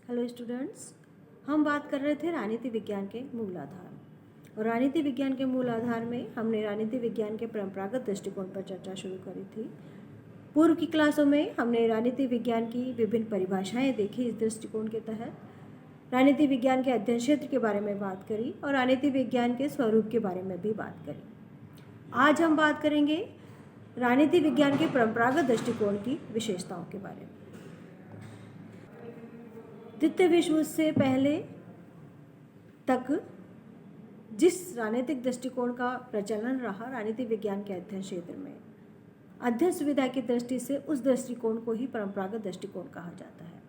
Hello students, हम बात कर रहे थे राजनीति विज्ञान के मूल आधार। और राजनीति विज्ञान के मूल आधार में हमने राजनीति विज्ञान के परंपरागत दृष्टिकोण पर चर्चा शुरू करी थी। पूर्व की क्लासों में हमने राजनीति विज्ञान की विभिन्न परिभाषाएं देखी। इस दृष्टिकोण के तहत राजनीति विज्ञान के अध्ययन क्षेत्र के बारे में बात करी और राजनीति विज्ञान के स्वरूप के बारे में भी बात करी। आज हम बात करेंगे राजनीति विज्ञान के परंपरागत दृष्टिकोण की विशेषताओं के बारे में। द्वितीय विश्व युद्ध से पहले तक जिस राजनीतिक दृष्टिकोण का प्रचलन रहा राजनीति विज्ञान के अध्ययन क्षेत्र में, अध्ययन सुविधा की दृष्टि से उस दृष्टिकोण को ही परंपरागत दृष्टिकोण कहा जाता है।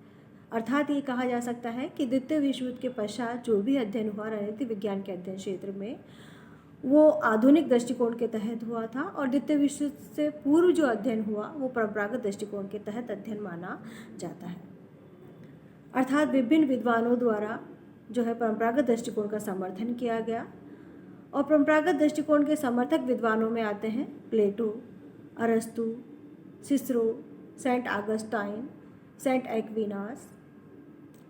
अर्थात ये कहा जा सकता है कि द्वितीय विश्व युद्ध के पश्चात जो भी अध्ययन हुआ राजनीति विज्ञान के अध्ययन क्षेत्र में, वो आधुनिक दृष्टिकोण के तहत हुआ था और द्वितीय विश्व युद्ध से पूर्व जो अध्ययन हुआ वो परंपरागत दृष्टिकोण के तहत अध्ययन माना जाता है। अर्थात विभिन्न विद्वानों द्वारा जो है परंपरागत दृष्टिकोण का समर्थन किया गया। और परंपरागत दृष्टिकोण के समर्थक विद्वानों में आते हैं प्लेटो, अरस्तु, Cicero, Saint Augustine, Saint Aquinas.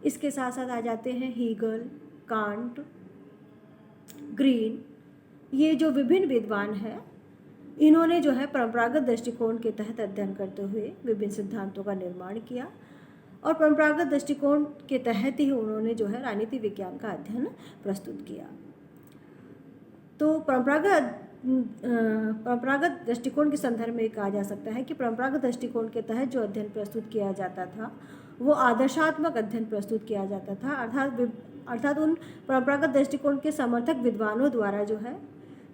इसके साथ साथ आ जाते हैं हीगल, कांट, ग्रीन। ये जो विभिन्न विद्वान हैं, इन्होंने जो है परंपरागत दृष्टिकोण के तहत अध्ययन करते हुए विभिन्न सिद्धांतों का निर्माण किया और परंपरागत दृष्टिकोण के तहत ही उन्होंने जो है राजनीति विज्ञान का अध्ययन प्रस्तुत किया। तो परंपरागत दृष्टिकोण के संदर्भ में कहा जा सकता है कि परंपरागत दृष्टिकोण के तहत जो अध्ययन प्रस्तुत किया जाता था वो आदर्शात्मक अध्ययन प्रस्तुत किया जाता था। अर्थात उन परंपरागत दृष्टिकोण के समर्थक विद्वानों द्वारा जो है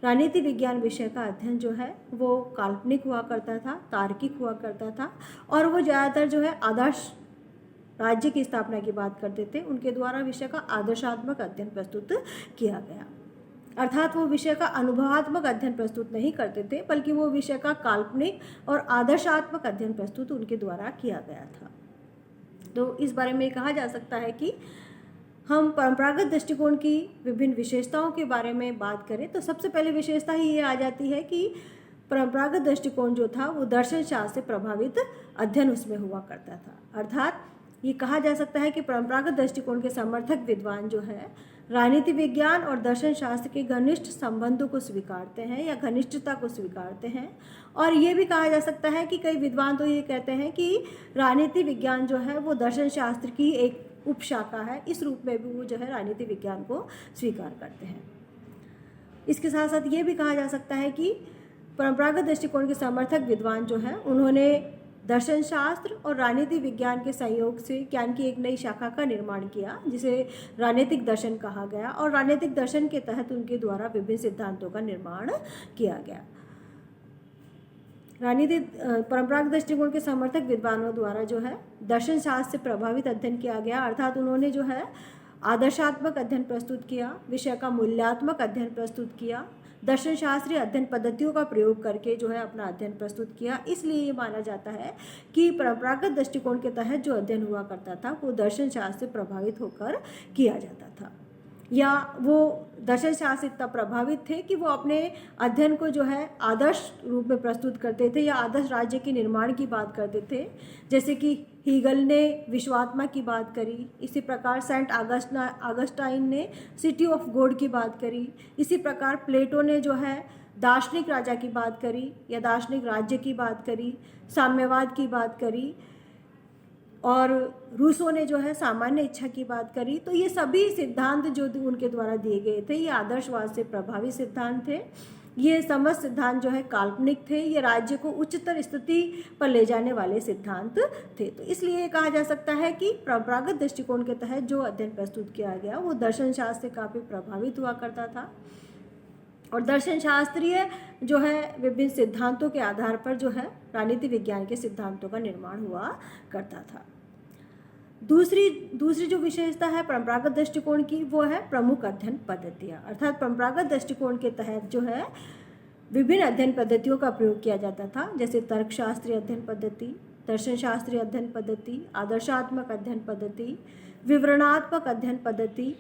राजनीति विज्ञान विषय का अध्ययन जो है वो काल्पनिक हुआ करता था, तार्किक हुआ करता था और वो ज़्यादातर जो है आदर्श राज्य की स्थापना की बात करते थे। उनके द्वारा विषय का आदर्शात्मक अध्ययन प्रस्तुत किया गया। अर्थात वो विषय का अनुभवात्मक अध्ययन प्रस्तुत नहीं करते थे, बल्कि वो विषय का काल्पनिक और आदर्शात्मक अध्ययन प्रस्तुत उनके द्वारा किया गया था। तो इस बारे में कहा जा सकता है कि हम परंपरागत दृष्टिकोण की विभिन्न विशेषताओं के बारे में बात करें तो सबसे पहले विशेषता ही ये आ जाती है कि परंपरागत दृष्टिकोण जो था वो दर्शन शास्त्र से प्रभावित अध्ययन उसमें हुआ करता था। अर्थात ये कहा जा सकता है कि परंपरागत दृष्टिकोण के समर्थक विद्वान जो है राजनीति विज्ञान और दर्शन शास्त्र के घनिष्ठ संबंधों को स्वीकारते हैं या घनिष्ठता को स्वीकारते हैं। और ये भी कहा जा सकता है कि कई विद्वान तो ये कहते हैं कि राजनीति विज्ञान जो है वो दर्शन शास्त्र की एक उपशाखा है। इस रूप में भी वो जो है राजनीति विज्ञान को स्वीकार करते हैं। इसके साथ साथ ये भी कहा जा सकता है कि परंपरागत दृष्टिकोण के समर्थक विद्वान जो हैं उन्होंने दर्शन शास्त्र और राजनीति विज्ञान के संयोग से ज्ञान की एक नई शाखा का निर्माण किया जिसे राजनीतिक दर्शन कहा गया और राजनीतिक दर्शन के तहत उनके द्वारा विभिन्न सिद्धांतों का निर्माण किया गया। परंपरागत दृष्टिकोण के समर्थक विद्वानों द्वारा जो है दर्शन शास्त्र से प्रभावित अध्ययन किया गया। अर्थात उन्होंने जो है आदर्शात्मक अध्ययन प्रस्तुत किया, विषय का मूल्यात्मक अध्ययन प्रस्तुत किया, दर्शन शास्त्रीय अध्ययन पद्धतियों का प्रयोग करके जो है अपना अध्ययन प्रस्तुत किया। इसलिए ये माना जाता है कि परंपरागत दृष्टिकोण के तहत जो अध्ययन हुआ करता था वो दर्शन शास्त्र से प्रभावित होकर किया जाता था, या वो दर्शन शास्त्र इतना प्रभावित थे कि वो अपने अध्ययन को जो है आदर्श रूप में प्रस्तुत करते थे या आदर्श राज्य के निर्माण की बात करते थे। जैसे कि हीगल ने विश्वात्मा की बात करी, इसी प्रकार सेंट ऑगस्टाइन ने सिटी ऑफ गॉड की बात करी, इसी प्रकार प्लेटो ने जो है दार्शनिक राजा की बात करी या दार्शनिक राज्य की बात करी, साम्यवाद की बात करी, और रूसो ने जो है सामान्य इच्छा की बात करी। तो ये सभी सिद्धांत जो उनके द्वारा दिए गए थे ये आदर्शवाद से प्रभावित सिद्धांत थे। ये समस्त सिद्धांत जो है काल्पनिक थे, ये राज्य को उच्चतर स्थिति पर ले जाने वाले सिद्धांत थे। तो इसलिए कहा जा सकता है कि परंपरागत दृष्टिकोण के तहत जो अध्ययन प्रस्तुत किया गया वो दर्शन शास्त्र से काफ़ी प्रभावित हुआ करता था और दर्शन शास्त्रीय जो है विभिन्न सिद्धांतों के आधार पर जो है राजनीति विज्ञान के सिद्धांतों का निर्माण हुआ करता था। दूसरी जो विशेषता है परंपरागत दृष्टिकोण की वो है प्रमुख अध्ययन पद्धतियाँ। अर्थात परंपरागत दृष्टिकोण के तहत जो है विभिन्न अध्ययन पद्धतियों का प्रयोग किया जाता था, जैसे तर्कशास्त्रीय अध्ययन पद्धति, दर्शन शास्त्रीय अध्ययन पद्धति, आदर्शात्मक अध्ययन पद्धति, विवरणात्मक अध्ययन पद्धति,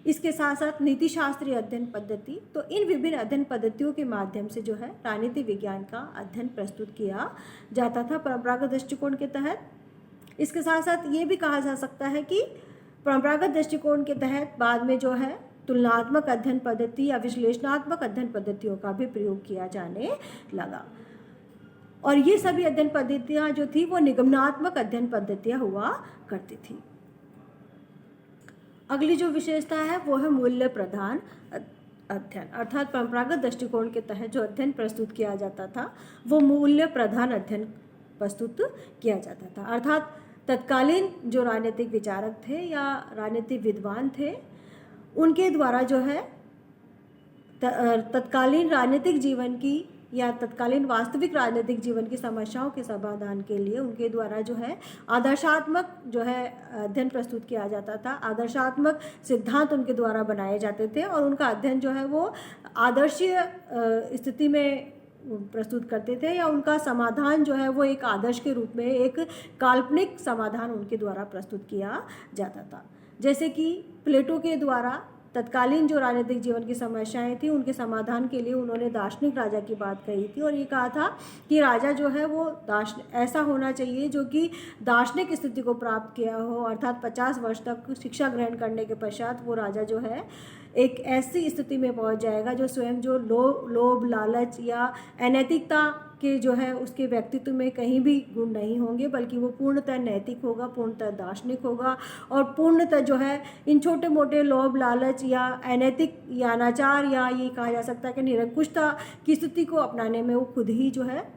इसके साथ साथ नीति शास्त्रीय अध्ययन पद्धति। तो इन विभिन्न अध्ययन पद्धतियों के माध्यम से जो है राजनीति विज्ञान का अध्ययन प्रस्तुत किया जाता था परंपरागत दृष्टिकोण के तहत। इसके साथ साथ ये भी कहा जा सकता है कि परंपरागत दृष्टिकोण के तहत बाद में जो है तुलनात्मक अध्ययन पद्धति या विश्लेषणात्मक अध्ययन पद्धतियों का भी प्रयोग किया जाने लगा। और ये सभी अध्ययन पद्धतियाँ जो थी वो निगमनात्मक अध्ययन पद्धतियाँ हुआ करती थी। अगली जो विशेषता है वो है मूल्य प्रधान अध्ययन, अर्थात परंपरागत दृष्टिकोण के तहत जो अध्ययन प्रस्तुत किया जाता था वो मूल्य प्रधान अध्ययन प्रस्तुत किया जाता था। अर्थात तत्कालीन जो राजनीतिक विचारक थे या राजनीतिक विद्वान थे उनके द्वारा जो है तत्कालीन राजनीतिक जीवन की या तत्कालीन वास्तविक राजनीतिक जीवन की समस्याओं के समाधान के लिए उनके द्वारा जो है आदर्शात्मक जो है अध्ययन प्रस्तुत किया जाता था। आदर्शात्मक सिद्धांत उनके द्वारा बनाए जाते थे और उनका अध्ययन जो है वो आदर्शीय स्थिति में प्रस्तुत करते थे या उनका समाधान जो है वो एक आदर्श के रूप में एक काल्पनिक समाधान उनके द्वारा प्रस्तुत किया जाता था। जैसे कि प्लेटो के द्वारा तत्कालीन जो राजनीतिक जीवन की समस्याएं थी उनके समाधान के लिए उन्होंने दार्शनिक राजा की बात कही थी और ये कहा था कि राजा जो है वो ऐसा होना चाहिए जो कि दार्शनिक स्थिति को प्राप्त किया हो, अर्थात 50 वर्ष तक शिक्षा ग्रहण करने के पश्चात वो राजा जो है एक ऐसी स्थिति में पहुंच जाएगा जो स्वयं जो लोभ लालच या अनैतिकता के जो है उसके व्यक्तित्व में कहीं भी गुण नहीं होंगे, बल्कि वो पूर्णतः नैतिक होगा, पूर्णतः दार्शनिक होगा और पूर्णतः जो है इन छोटे मोटे लोभ लालच या अनैतिक या अनाचार या ये कहा जा सकता है कि निरंकुशता की स्थिति को अपनाने में वो खुद ही जो है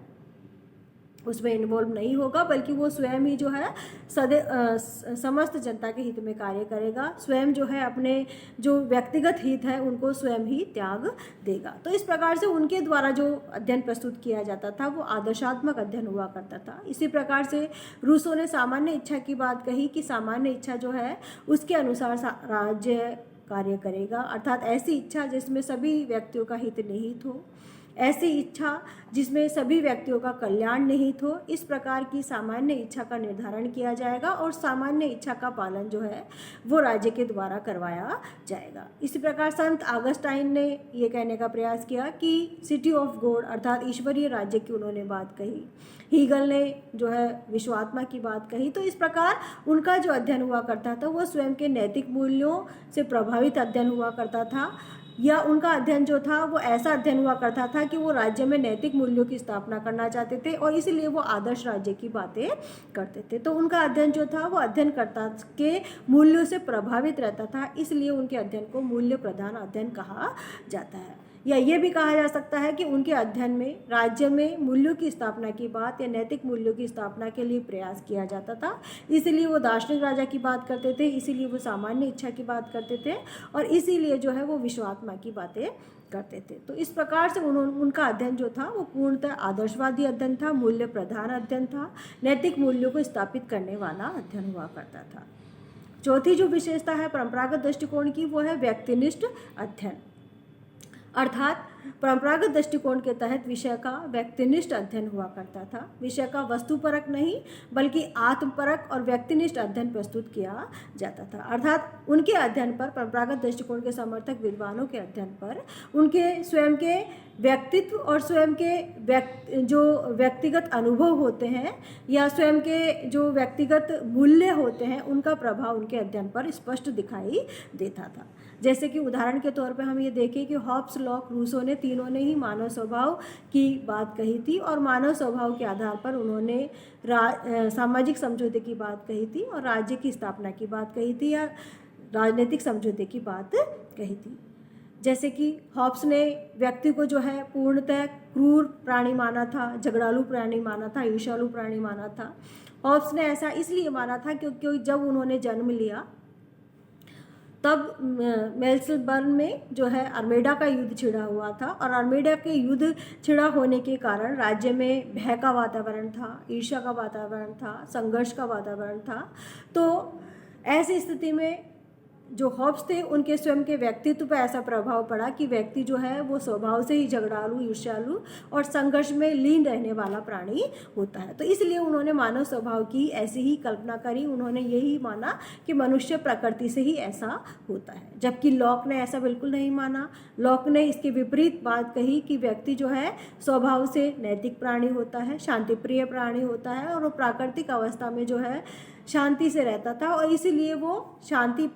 उसमें इन्वॉल्व नहीं होगा, बल्कि वो स्वयं ही जो है समस्त जनता के हित में कार्य करेगा, स्वयं जो है अपने जो व्यक्तिगत हित है उनको स्वयं ही त्याग देगा। तो इस प्रकार से उनके द्वारा जो अध्ययन प्रस्तुत किया जाता था वो आदर्शात्मक अध्ययन हुआ करता था। इसी प्रकार से रूसो ने सामान्य इच्छा की बात कही कि सामान्य इच्छा जो है उसके अनुसार राज्य कार्य करेगा, अर्थात ऐसी इच्छा जिसमें सभी व्यक्तियों का हित निहित हो, ऐसी इच्छा जिसमें सभी व्यक्तियों का कल्याण निहित हो। इस प्रकार की सामान्य इच्छा का निर्धारण किया जाएगा और सामान्य इच्छा का पालन जो है वो राज्य के द्वारा करवाया जाएगा। इसी प्रकार संत ऑगस्टाइन ने ये कहने का प्रयास किया कि सिटी ऑफ गॉड अर्थात ईश्वरीय राज्य की उन्होंने बात कही। हीगल ने जो है विश्वात्मा की बात कही। तो इस प्रकार उनका जो अध्ययन हुआ करता था वो स्वयं के नैतिक मूल्यों से प्रभावित अध्ययन हुआ करता था, या उनका अध्ययन जो था वो ऐसा अध्ययन हुआ करता था कि वो राज्य में नैतिक मूल्यों की स्थापना करना चाहते थे और इसलिए वो आदर्श राज्य की बातें करते थे। तो उनका अध्ययन जो था वो अध्ययनकर्ता के मूल्यों से प्रभावित रहता था, इसलिए उनके अध्ययन को मूल्य प्रधान अध्ययन कहा जाता है। या ये भी कहा जा सकता है कि उनके अध्ययन में राज्य में मूल्यों की स्थापना की बात या नैतिक मूल्यों की स्थापना के लिए प्रयास किया जाता था, इसीलिए वो दार्शनिक राजा की बात करते थे, इसीलिए वो सामान्य इच्छा की बात करते थे और इसीलिए जो है वो विश्वात्मा की बातें करते थे। तो इस प्रकार से उनका अध्ययन जो था वो पूर्णतः आदर्शवादी अध्ययन था, मूल्य प्रधान अध्ययन था, नैतिक मूल्यों को स्थापित करने वाला अध्ययन हुआ करता था। चौथी जो विशेषता है परंपरागत दृष्टिकोण की वो है व्यक्तिनिष्ठ अध्ययन, अर्थात परंपरागत दृष्टिकोण के तहत विषय का व्यक्तिनिष्ठ अध्ययन हुआ करता था। विषय का वस्तुपरक नहीं बल्कि आत्मपरक और व्यक्तिनिष्ठ अध्ययन प्रस्तुत किया जाता था। अर्थात उनके अध्ययन पर, परंपरागत दृष्टिकोण के समर्थक विद्वानों के अध्ययन पर उनके स्वयं के व्यक्तित्व और स्वयं के जो व्यक्तिगत अनुभव होते हैं या स्वयं के जो व्यक्तिगत मूल्य होते हैं उनका प्रभाव उनके अध्ययन पर स्पष्ट दिखाई देता था। जैसे कि उदाहरण के तौर पर हम ये देखें कि हॉब्स, लॉक, रूसो ने तीनों ने ही मानव स्वभाव की बात कही थी और मानव स्वभाव के आधार पर उन्होंने सामाजिक समझौते की बात कही थी और राज्य की स्थापना की बात कही थी या राजनीतिक समझौते की बात कही थी। जैसे कि हॉब्स ने व्यक्ति को जो है पूर्णतः क्रूर प्राणी माना था, झगड़ालू प्राणी माना था, ईर्ष्यालु प्राणी माना था। हॉब्स ने ऐसा इसलिए माना था क्योंकि जब उन्होंने जन्म लिया तब मेल्सबर्न में जो है अल्मेडा का युद्ध छिड़ा हुआ था और अल्मेडा के युद्ध छिड़ा होने के कारण राज्य में भय का वातावरण था, ईर्ष्या का वातावरण था, संघर्ष का वातावरण था। तो ऐसी स्थिति में जो हॉब्स थे उनके स्वयं के व्यक्तित्व पर ऐसा प्रभाव पड़ा कि व्यक्ति जो है वो स्वभाव से ही झगड़ालू, ईर्ष्यालु और संघर्ष में लीन रहने वाला प्राणी होता है। तो इसलिए उन्होंने मानव स्वभाव की ऐसी ही कल्पना करी। उन्होंने यही माना कि मनुष्य प्रकृति से ही ऐसा होता है, जबकि लॉक ने ऐसा बिल्कुल नहीं माना। लॉक ने इसके विपरीत बात कही कि व्यक्ति जो है स्वभाव से नैतिक प्राणी होता है, शांतिप्रिय प्राणी होता है और वो प्राकृतिक अवस्था में जो है शांति से रहता था और इसीलिए वो शांति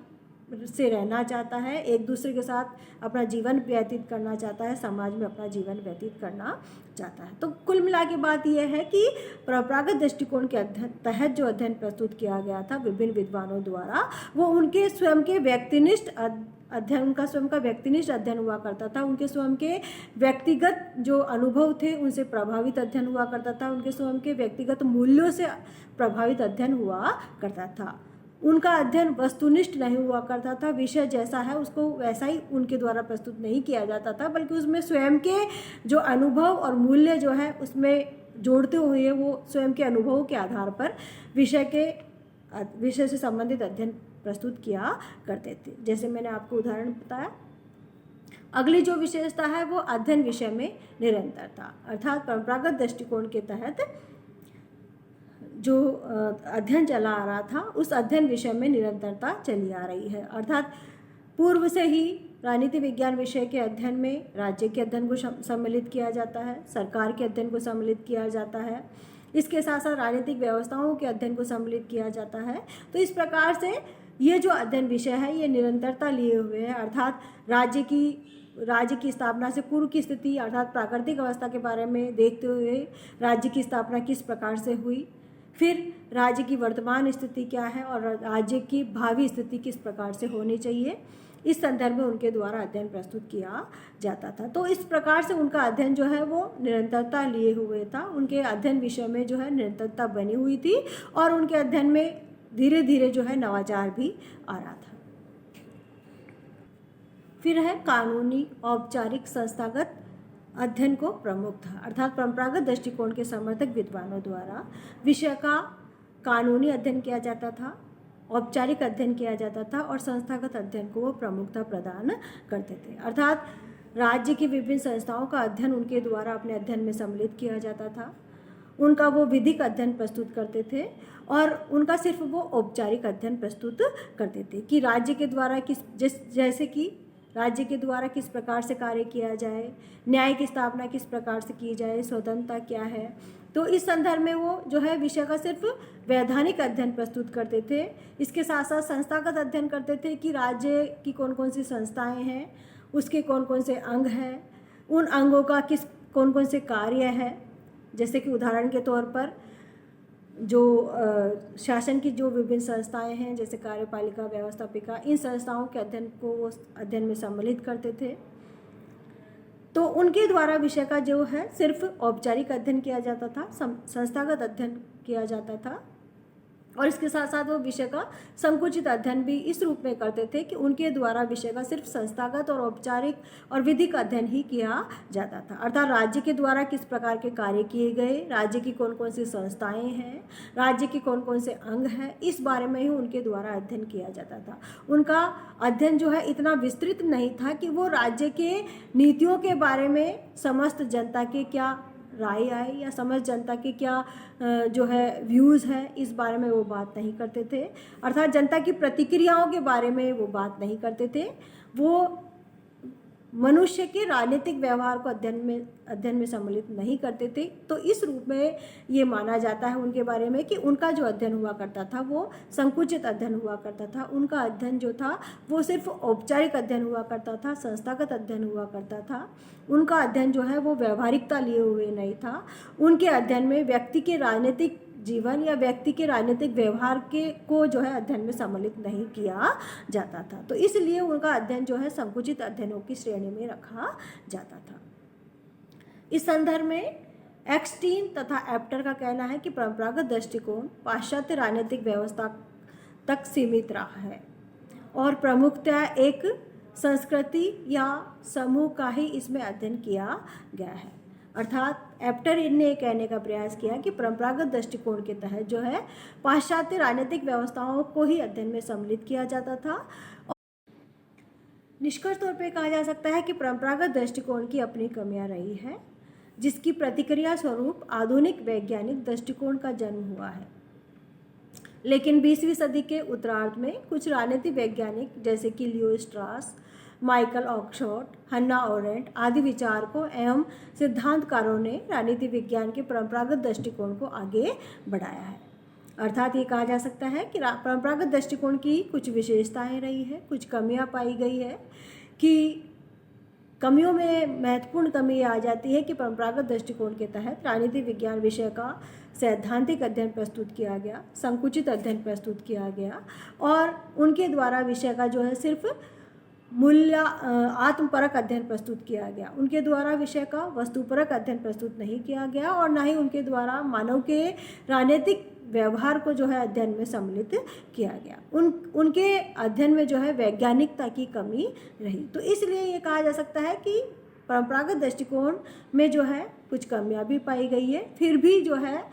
से रहना चाहता है, एक दूसरे के साथ अपना जीवन व्यतीत करना चाहता है, समाज में अपना जीवन व्यतीत करना चाहता है। तो कुल मिला के बात यह है कि परंपरागत दृष्टिकोण के तहत जो अध्ययन प्रस्तुत किया गया था विभिन्न विद्वानों द्वारा, वो उनके स्वयं के व्यक्तिनिष्ठ अध्ययन, उनका स्वयं का व्यक्तिनिष्ठ अध्ययन हुआ करता था। उनके स्वयं के व्यक्तिगत जो अनुभव थे उनसे प्रभावित अध्ययन हुआ करता था। उनके स्वयं के व्यक्तिगत मूल्यों से प्रभावित अध्ययन हुआ करता था। उनका अध्ययन वस्तुनिष्ठ नहीं हुआ करता था। विषय जैसा है उसको वैसा ही उनके द्वारा प्रस्तुत नहीं किया जाता था, बल्कि उसमें स्वयं के जो अनुभव और मूल्य जो है उसमें जोड़ते हुए वो स्वयं के अनुभवों के आधार पर विषय से संबंधित अध्ययन प्रस्तुत किया करते थे। जैसे मैंने आपको उदाहरण बताया। अगली जो विशेषता है वो अध्ययन विषय में निरंतरता, अर्थात परंपरागत दृष्टिकोण के तहत जो अध्ययन चला आ रहा था उस अध्ययन विषय में निरंतरता चली आ रही है। अर्थात पूर्व से ही राजनीति विज्ञान विषय के अध्ययन में राज्य के अध्ययन को सम्मिलित किया जाता है, सरकार के अध्ययन को सम्मिलित किया जाता है, इसके साथ साथ राजनीतिक व्यवस्थाओं के अध्ययन को सम्मिलित किया जाता है। तो इस प्रकार से ये जो अध्ययन विषय है ये निरंतरता लिए हुए है, अर्थात राज्य की स्थापना से पूर्व की स्थिति अर्थात प्राकृतिक अवस्था के बारे में देखते हुए राज्य की स्थापना किस प्रकार से हुई, फिर राज्य की वर्तमान स्थिति क्या है और राज्य की भावी स्थिति किस प्रकार से होनी चाहिए, इस संदर्भ में उनके द्वारा अध्ययन प्रस्तुत किया जाता था। तो इस प्रकार से उनका अध्ययन जो है वो निरंतरता लिए हुए था। उनके अध्ययन विषय में जो है निरंतरता बनी हुई थी और उनके अध्ययन में धीरे धीरे जो है नवाचार भी आ रहा था। फिर है कानूनी, औपचारिक, संस्थागत अध्ययन को प्रमुख था, अर्थात परंपरागत दृष्टिकोण के समर्थक विद्वानों द्वारा विषय का कानूनी अध्ययन किया जाता था, औपचारिक अध्ययन किया जाता था और संस्थागत अध्ययन को वो प्रमुखता प्रदान करते थे। अर्थात राज्य की विभिन्न संस्थाओं का अध्ययन उनके द्वारा अपने अध्ययन में सम्मिलित किया जाता था। उनका वो विधिक अध्ययन प्रस्तुत करते थे और उनका सिर्फ वो औपचारिक अध्ययन प्रस्तुत करते थे कि राज्य के द्वारा जैसे कि राज्य के द्वारा किस प्रकार से कार्य किया जाए, न्याय की स्थापना किस प्रकार से की जाए, स्वतंत्रता क्या है। तो इस संदर्भ में वो जो है विषय का सिर्फ वैधानिक अध्ययन प्रस्तुत करते थे। इसके साथ साथ संस्थागत अध्ययन करते थे कि राज्य की कौन कौन सी संस्थाएं हैं, उसके कौन कौन से अंग हैं, उन अंगों का कौन कौन से कार्य है। जैसे कि उदाहरण के तौर पर जो शासन की जो विभिन्न संस्थाएं हैं जैसे कार्यपालिका, व्यवस्थापिका, इन संस्थाओं के अध्ययन को वो अध्ययन में सम्मिलित करते थे। तो उनके द्वारा विषय का जो है सिर्फ औपचारिक अध्ययन किया जाता था, संस्थागत अध्ययन किया जाता था और इसके साथ साथ वो विषय का संकुचित अध्ययन भी इस रूप में करते थे कि उनके द्वारा विषय का सिर्फ संस्थागत और औपचारिक और विधिक अध्ययन ही किया जाता था। अर्थात राज्य के द्वारा किस प्रकार के कार्य किए गए, राज्य की कौन कौन सी संस्थाएं हैं, राज्य के कौन कौन से अंग हैं, इस बारे में ही उनके द्वारा अध्ययन किया जाता था। उनका अध्ययन जो है इतना विस्तृत नहीं था कि वो राज्य के नीतियों के बारे में समस्त जनता के क्या राय आए या समस्त जनता के क्या जो है व्यूज़ हैं, इस बारे में वो बात नहीं करते थे। अर्थात जनता की प्रतिक्रियाओं के बारे में वो बात नहीं करते थे। वो मनुष्य के राजनीतिक व्यवहार को अध्ययन में सम्मिलित नहीं करते थे। तो इस रूप में ये माना जाता है उनके बारे में कि उनका जो अध्ययन हुआ करता था वो संकुचित अध्ययन हुआ करता था। उनका अध्ययन जो था वो सिर्फ औपचारिक अध्ययन हुआ करता था, संस्थागत अध्ययन हुआ करता था। उनका अध्ययन जो है वो व्यवहारिकता लिए हुए नहीं था। उनके अध्ययन में व्यक्ति के राजनीतिक जीवन या व्यक्ति के राजनीतिक व्यवहार को जो है अध्ययन में सम्मिलित नहीं किया जाता था। तो इसलिए उनका अध्ययन जो है संकुचित अध्ययनों की श्रेणी में रखा जाता था। इस संदर्भ में एक्सटीन तथा एप्टर का कहना है कि परंपरागत दृष्टिकोण पाश्चात्य राजनीतिक व्यवस्था तक सीमित रहा है और प्रमुखतया एक संस्कृति या समूह का ही इसमें अध्ययन किया गया है। अर्थात एप्टर ने ये कहने का प्रयास किया कि परंपरागत दृष्टिकोण के तहत जो है पाश्चात्य राजनीतिक व्यवस्थाओं को ही अध्ययन में सम्मिलित किया जाता था निष्कर्ष तौर पे कहा जा सकता है कि परंपरागत दृष्टिकोण की अपनी कमियां रही है, जिसकी प्रतिक्रिया स्वरूप आधुनिक वैज्ञानिक दृष्टिकोण का जन्म हुआ है। लेकिन 20वीं सदी के उत्तरार्ध में कुछ राजनीति वैज्ञानिक जैसे कि लियो स्ट्रास, माइकल ऑक्सफोर्ड, हन्ना अरेंट आदि विचारकों एवं सिद्धांतकारों ने राजनीति विज्ञान के परंपरागत दृष्टिकोण को आगे बढ़ाया है। अर्थात ये कहा जा सकता है कि परंपरागत दृष्टिकोण की कुछ विशेषताएं रही है, कुछ कमियां पाई गई है कि कमियों में महत्वपूर्ण कमी आ जाती है कि परंपरागत दृष्टिकोण के तहत राजनीति विज्ञान विषय का सैद्धांतिक अध्ययन प्रस्तुत किया गया, संकुचित अध्ययन प्रस्तुत किया गया और उनके द्वारा विषय का जो है सिर्फ आत्मपरक अध्ययन प्रस्तुत किया गया। उनके द्वारा विषय का वस्तुपरक अध्ययन प्रस्तुत नहीं किया गया और ना ही उनके द्वारा मानव के राजनीतिक व्यवहार को जो है अध्ययन में सम्मिलित किया गया। उनके अध्ययन में जो है वैज्ञानिकता की कमी रही। तो इसलिए ये कहा जा सकता है कि परंपरागत दृष्टिकोण में जो है कुछ कमियां भी पाई गई है, फिर भी जो है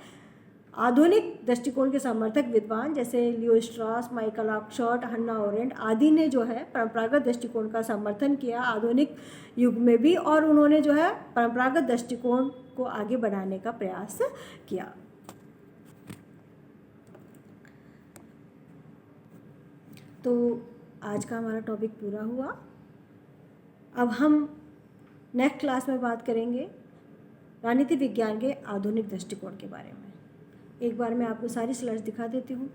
आधुनिक दृष्टिकोण के समर्थक विद्वान जैसे लियो स्ट्रास, माइकल ऑक्सफोर्ड, हन्ना अरेंट आदि ने जो है परंपरागत दृष्टिकोण का समर्थन किया आधुनिक युग में भी, और उन्होंने जो है परंपरागत दृष्टिकोण को आगे बढ़ाने का प्रयास किया। तो आज का हमारा टॉपिक पूरा हुआ। अब हम नेक्स्ट क्लास में बात करेंगे राजनीति विज्ञान के आधुनिक दृष्टिकोण के बारे में। एक बार मैं आपको सारी स्लाइड्स दिखा देती हूँ।